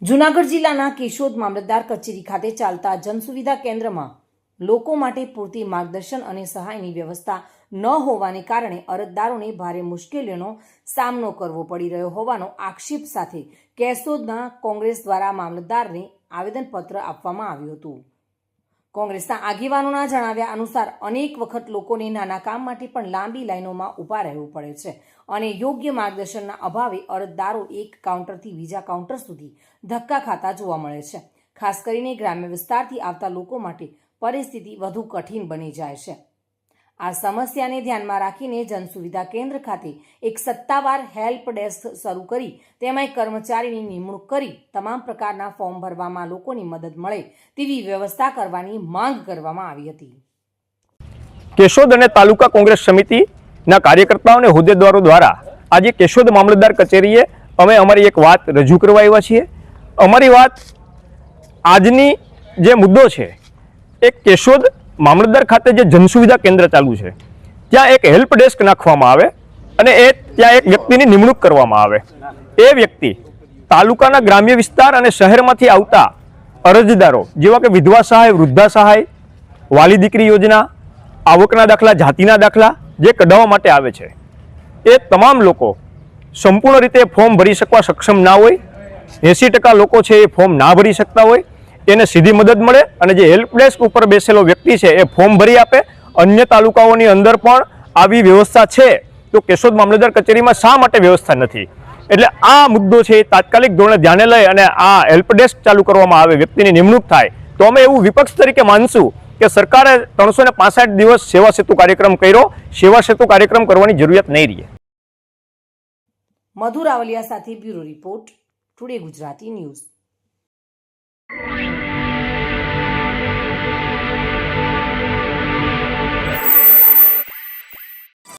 જૂનાગઢ જિલ્લાના કેશોદ મામલતદાર કચેરી ખાતે ચાલતા જનસુવિધા કેન્દ્રમાં લોકો માટે પૂરતી માર્ગદર્શન અને સહાયની વ્યવસ્થા ન હોવાને કારણે અરજદારોને ભારે મુશ્કેલીઓનો સામનો કરવો પડી રહ્યો હોવાનો આક્ષેપ સાથે કેશોદના કોંગ્રેસ દ્વારા મામલતદારને આવેદનપત્ર આપવામાં આવ્યું હતું. કોંગ્રેસના આગેવાનોના જણાવ્યા અનુસાર અનેક વખત લોકોને નાના કામ માટે પણ લાંબી લાઈનોમાં ઊભા રહેવું પડે છે અને યોગ્ય માર્ગદર્શનના અભાવે અરજદારો એક કાઉન્ટરથી બીજા કાઉન્ટર સુધી ધક્કા ખાતા જોવા મળે છે. ખાસ કરીને ગ્રામ્ય વિસ્તારથી આવતા લોકો માટે પરિસ્થિતિ વધુ કઠિન બની જાય છે. આ સમસ્યાને ધ્યાનમાં રાખીને જનસુવિધા કેન્દ્ર ખાતે એક સત્તાવાર હેલ્પ ડેસ્ક શરૂ કરી તેમાં એક કર્મચારીની નિમણૂક કરી તમામ પ્રકારના ફોર્મ ભરવામાં લોકોની મદદ મળે તેવી વ્યવસ્થા કરવાની માંગ કરવામાં આવી હતી. કેશોદ અને તાલુકા કોંગ્રેસ સમિતિના કાર્યકર્તાઓ અને હોદ્દેદારો દ્વારા આજે કેશોદ મામલતદાર કચેરીએ અમે અમારી એક વાત રજૂ કરવા આવ્યા છીએ. અમારી વાત આજની જે મુદ્દો છે એ કેશોદ મામલતદાર ખાતે જે જનસુવિધા કેન્દ્ર ચાલુ છે ત્યાં એક હેલ્પ ડેસ્ક નાખવામાં આવે અને ત્યાં એક વ્યક્તિની નિમણૂક કરવામાં આવે. એ વ્યક્તિ તાલુકાના ગ્રામ્ય વિસ્તાર અને શહેરમાંથી આવતા અરજદારો જેવા કે વિધવા સહાય, વૃદ્ધા સહાય, વાલી દીકરી યોજના, આવકના દાખલા, જાતિના દાખલા જે કઢાવવા માટે આવે છે એ તમામ લોકો સંપૂર્ણ રીતે ફોર્મ ભરી શકવા સક્ષમ ના હોય. 80% લોકો છે એ ફોર્મ ના ભરી શકતા હોય. એને સીધી મદદ મળે અને જે હેલ્પ ડેસ્ક ઉપર બેસેલો વ્યક્તિ છે એ ફોર્મ ભરી આપે. અન્ય તાલુકાઓની અંદર પણ આવી વ્યવસ્થા છે તો કેશોદ મામલતદાર કચેરીમાં શા માટે વ્યવસ્થા નથી? એટલે આ મુદ્દો છે એ તાત્કાલિક ધોરણે ધ્યાને લઈ અને આ હેલ્પ ડેસ્ક ચાલુ કરવામાં આવે, વ્યક્તિની નિમણૂક થાય તો અમે એવું વિપક્ષ તરીકે માનશું કે સરકારે 365 દિવસ સેવા સેતુ કાર્યક્રમ કર્યો, સેવા સેતુ કાર્યક્રમ કરવાની જરૂરિયાત નહીં રહે. મધુ રાવલિયા સાથે bureau report, today Gujarati news.